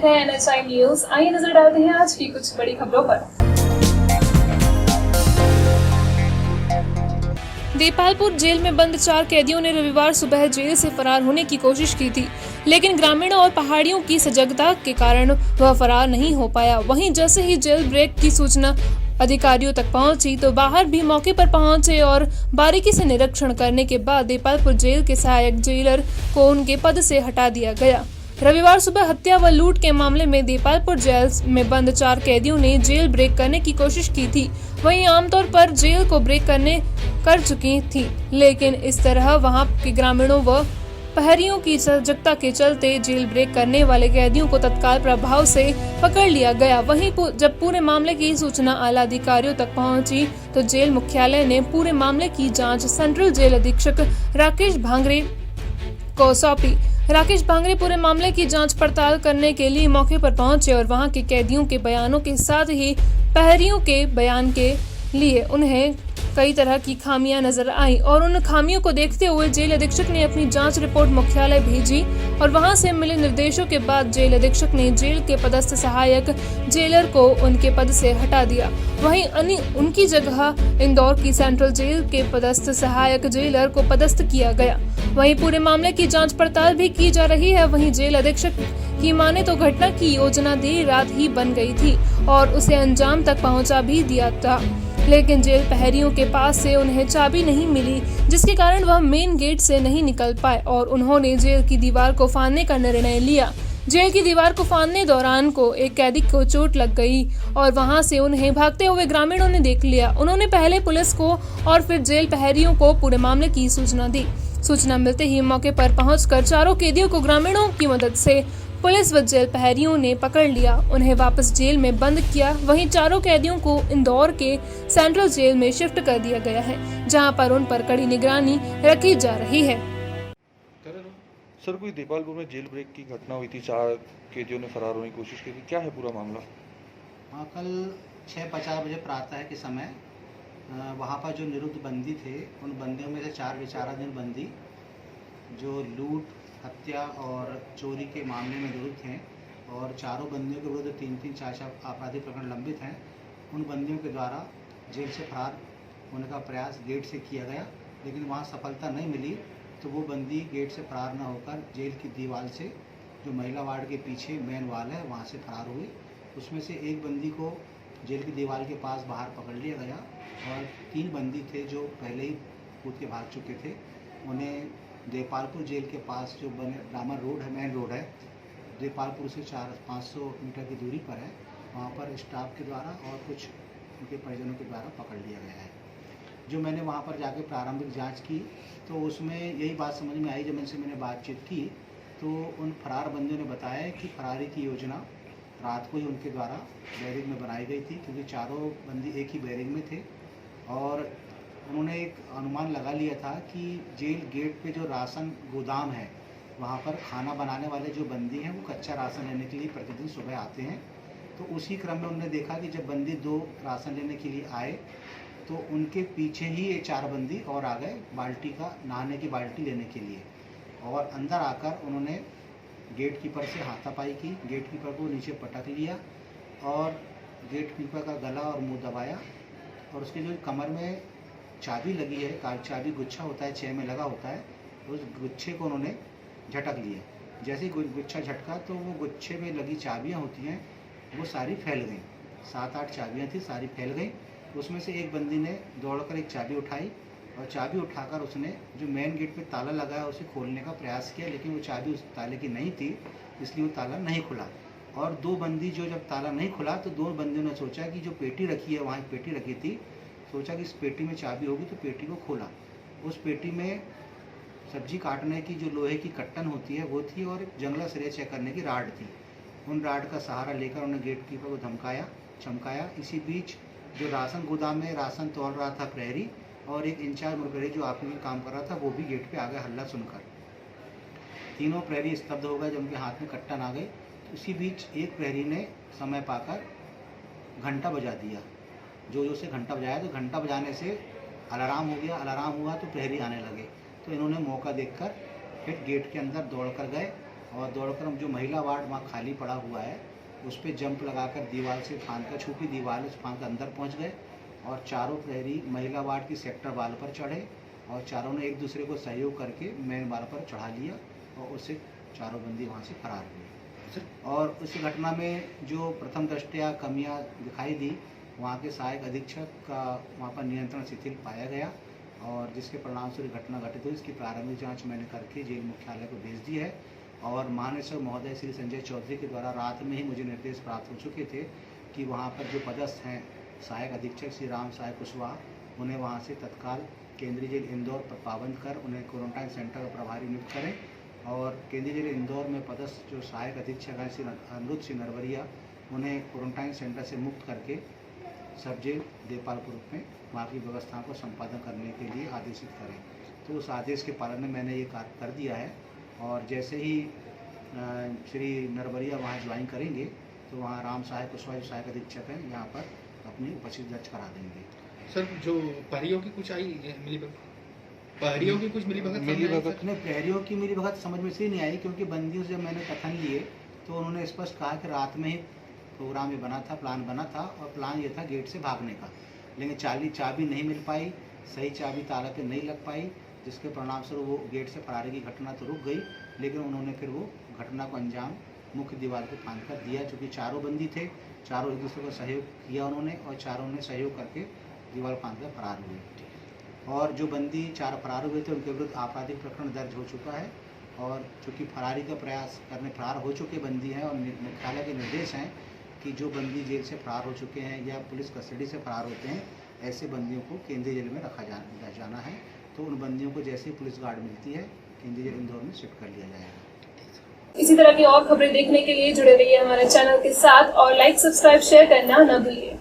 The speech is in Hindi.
है NHI न्यूज। आइए नजर डालते हैं आज की कुछ बड़ी खबरों पर। देपालपुर जेल में बंद 4 कैदियों ने रविवार सुबह जेल से फरार होने की कोशिश की थी, लेकिन ग्रामीणों और पहाड़ियों की सजगता के कारण वह फरार नहीं हो पाया। वहीं जैसे ही जेल ब्रेक की सूचना अधिकारियों तक पहुंची तो बाहर भी मौके पर पहुंचे और बारीकी से निरीक्षण करने के बाद देपालपुर जेल के सहायक जेलर को उनके पद से हटा दिया गया। रविवार सुबह हत्या व लूट के मामले में देपालपुर जेल में बंद 4 कैदियों ने जेल ब्रेक करने की कोशिश की थी। वहीं आमतौर पर जेल को ब्रेक कर चुकी थी, लेकिन इस तरह वहां के ग्रामीणों व पहरियों की सजगता के चलते जेल ब्रेक करने वाले कैदियों को तत्काल प्रभाव से पकड़ लिया गया। वहीं जब पूरे मामले की सूचना आला अधिकारियों तक पहुंची तो जेल मुख्यालय ने पूरे मामले की जांच सेंट्रल जेल अधीक्षक राकेश भांगरे को सौंपी। राकेश भांगरे पूरे मामले की जांच पड़ताल करने के लिए मौके पर पहुंचे और वहां के कैदियों के बयानों के साथ ही पहरियों के बयान के लिए उन्हें कई तरह की खामियां नजर आई और उन खामियों को देखते हुए जेल अधीक्षक ने अपनी जांच रिपोर्ट मुख्यालय भेजी और वहां से मिले निर्देशों के बाद जेल अधीक्षक ने जेल के पदस्थ सहायक जेलर को उनके पद से हटा दिया। वहीं उनकी जगह इंदौर की सेंट्रल जेल के पदस्थ सहायक जेलर को पदस्थ किया गया। वहीं पूरे मामले की जांच पड़ताल भी की जा रही है। वहीं जेल अधीक्षक की माने तो घटना की योजना देर रात ही बन गई थी और उसे अंजाम तक पहुंचा भी दिया था, लेकिन जेल पहरियों के पास से उन्हें चाबी नहीं मिली, जिसके कारण वह मेन गेट से नहीं निकल पाए और उन्होंने जेल की दीवार को फाड़ने का निर्णय लिया। जेल की दीवार को फाड़ने दौरान को एक कैदी को चोट लग गई और वहां से उन्हें भागते हुए ग्रामीणों ने देख लिया। उन्होंने पहले पुलिस को और फिर जेल पहरियों को पूरे मामले की सूचना दी। सूचना मिलते ही मौके पर पहुंचकर चारों कैदियों को ग्रामीणों की मदद से पुलिस व जेल पहरियों ने पकड़ लिया, उन्हें वापस जेल में बंद किया। वहीं चारों कैदियों को इंदौर के सेंट्रल जेल में शिफ्ट कर दिया गया है, जहां पर उन पर कड़ी निगरानी रखी जा रही है। सर, कोई देपालपुर में जेल ब्रेक की घटना हुई थी, 4 कैदियों ने फरार होने की कोशिश की थी, क्या है पूरा मामला? हाँ, कल 6:50 बजे प्रातः के समय वहाँ पर जो निरुद्ध बंदी थे, उन बंदियों में से 4 विचाराधीन बंदी जो लूट, हत्या और चोरी के मामले में निरुद्ध हैं और चारों बंदियों के विरुद्ध 3-3, 4-4 आपराधिक प्रकरण लंबित हैं, उन बंदियों के द्वारा जेल से फरार होने का प्रयास गेट से किया गया, लेकिन वहाँ सफलता नहीं मिली तो वो बंदी गेट से फरार न होकर जेल की दीवार से, जो महिला वार्ड के पीछे मेन वाल है, वहाँ से फरार हुई। उसमें से एक बंदी को जेल की दीवार के पास बाहर पकड़ लिया गया और 3 बंदी थे जो पहले ही कूद के भाग चुके थे। उन्हें देपालपुर जेल के पास जो डामर रोड है, मेन रोड है, देपालपुर से 400-500 मीटर की दूरी पर है, वहाँ पर स्टाफ के द्वारा और कुछ उनके परिजनों के द्वारा पकड़ लिया गया है। जो मैंने वहाँ पर जाके प्रारंभिक जांच की तो उसमें यही बात समझ में आई। जब उनसे मैंने बातचीत की तो उन फरार बंदियों ने बताया कि फरारी की योजना रात को ही उनके द्वारा बैरिक में बनाई गई थी, क्योंकि चारों बंदी एक ही बैरिक में थे और उन्होंने एक अनुमान लगा लिया था कि जेल गेट पे जो राशन गोदाम है, वहाँ पर खाना बनाने वाले जो बंदी हैं वो कच्चा राशन लेने के लिए प्रतिदिन सुबह आते हैं। तो उसी क्रम में उन्होंने देखा कि जब बंदी 2 राशन लेने के लिए आए तो उनके पीछे ही ये 4 बंदी और आ गए बाल्टी का, नहाने की बाल्टी लेने के लिए, और अंदर आकर उन्होंने गेट कीपर से हाथापाई की। गेट कीपर को नीचे पटक लिया और गेट कीपर का गला और मुंह दबाया और उसके जो कमर में चाबी लगी है, चाबी गुच्छा होता है, 6 में लगा होता है, उस गुच्छे को उन्होंने झटक लिया। जैसे ही गुच्छा झटका तो वो गुच्छे में लगी चाबियाँ होती हैं वो सारी फैल गई। 7-8 चाबियाँ थी, सारी फैल गई। उसमें से एक बंदी ने दौड़कर एक चाबी उठाई और चाबी उठाकर उसने जो मेन गेट पे ताला लगा है उसे खोलने का प्रयास किया, लेकिन वो चाबी उस ताले की नहीं थी, इसलिए वो ताला नहीं खुला। और 2 बंदी जो जब ताला नहीं खुला तो 2 बंदियों ने सोचा कि जो पेटी रखी है, वहाँ एक पेटी रखी थी, सोचा कि इस पेटी में चाबी होगी, तो पेटी को खोला। उस पेटी में सब्जी काटने की जो लोहे की कट्टन होती है वो थी और जंगला सिरे चेक करने की राड थी। उन राड का सहारा लेकर उन्होंने गेट कीपर को धमकाया, चमकाया। इसी बीच जो राशन गोदाम में राशन तोल रहा था प्रहरी और एक इंचार्ज मुखबिर जो आपके में काम कर रहा था, वो भी गेट पे आ गए हल्ला सुनकर। तीनों प्रहरी स्तब्ध हो गए जब उनके हाथ में कट्टन आ गई। तो इसी बीच एक प्रहरी ने समय पाकर घंटा बजा दिया, जो से घंटा बजाया, तो घंटा बजाने से अलार्म हो गया। अलार्म हुआ तो प्रहरी आने लगे, तो इन्होंने मौका देखकर फिर गेट के अंदर दौड़ कर गए और दौड़कर हम जो महिला वार्ड वहाँ खाली पड़ा हुआ है उस पर जंप लगाकर दीवार से फांद कर छूटी दीवार उस फांद के अंदर पहुँच गए और चारों प्रहरी महिला वार्ड की सेक्टर वाल पर चढ़े और चारों ने एक दूसरे को सहयोग करके मेन वाल पर चढ़ा लिया और उससे चारों बंदी वहाँ से फरार हुए। और उस घटना में जो प्रथम दृष्टया कमियां दिखाई दी, वहाँ के सहायक अधीक्षक का वहाँ पर नियंत्रण शिथिल पाया गया और जिसके परिणामस्वरूप घटना घटित हुई। इसकी प्रारंभिक जांच मैंने करके जेल मुख्यालय को भेज दी है और महानिदेशक महोदय श्री संजय चौधरी के द्वारा रात में ही मुझे निर्देश प्राप्त हो चुके थे कि वहाँ पर जो पदस्थ हैं सहायक अधीक्षक श्री राम सहाय कुशवाहा, उन्हें वहाँ से तत्काल केंद्रीय जेल इंदौर पर पाबंद कर उन्हें क्वारंटाइन सेंटर का प्रभारी नियुक्त करें और केंद्रीय जेल इंदौर में पदस्थ जो सहायक अधीक्षक हैं श्री अनिरुद्ध सिंह नरवरिया, उन्हें क्वारंटाइन सेंटर से मुक्त करके सब जेल देपालपुर में वहाँ की व्यवस्थाओं को संपादन करने के लिए आदेशित करें। तो उस आदेश के पालन में मैंने ये कार्य कर दिया है और जैसे ही श्री नरवरिया वहाँ ज्वाइन करेंगे तो वहाँ राम सहाय कुशवाहा जो सहायक अधीक्षक हैं यहाँ पर अपनी उपस्थिति दर्ज करा देंगे। सर जो प्रहरियों की कुछ आई मिलीभगत, प्रहरियों की कुछ मिलीभगत नहीं, प्रहरियों की मिलीभगत समझ में से नहीं आई क्योंकि बंदियों से जब मैंने कथन लिए तो उन्होंने स्पष्ट कहा कि रात में ही प्रोग्राम ये बना था, प्लान बना था और प्लान ये था गेट से भागने का, लेकिन चाबी नहीं मिल पाई, सही चाबी ताला पे नहीं लग पाई, जिसके परिणामस्वरूप वो गेट से फरारी की घटना तो रुक गई, लेकिन उन्होंने फिर वो घटना को अंजाम मुख्य दीवार को फांद कर दिया। चूँकि चारों बंदी थे, चारों एक दूसरे को सहयोग किया उन्होंने और चारों ने सहयोग करके दीवार फांद कर फरार हुए और जो बंदी चार फरार हुए थे उनके विरुद्ध आपराधिक प्रकरण दर्ज हो चुका है और चूँकि फरारी का प्रयास करने फरार हो चुके बंदी हैं और मुख्यालय के निर्देश हैं कि जो बंदी जेल से फरार हो चुके हैं या पुलिस कस्टडी से फरार होते हैं ऐसे बंदियों को केंद्रीय जेल में रखा जाना है। तो उन बंदियों को जैसे ही पुलिस गार्ड मिलती है केंद्रीय जेल इंदौर में शिफ्ट कर लिया जाएगा। इसी तरह की और खबरें देखने के लिए जुड़े रहिए हमारे चैनल के साथ और लाइक, सब्सक्राइब, शेयर करना न भूलिए।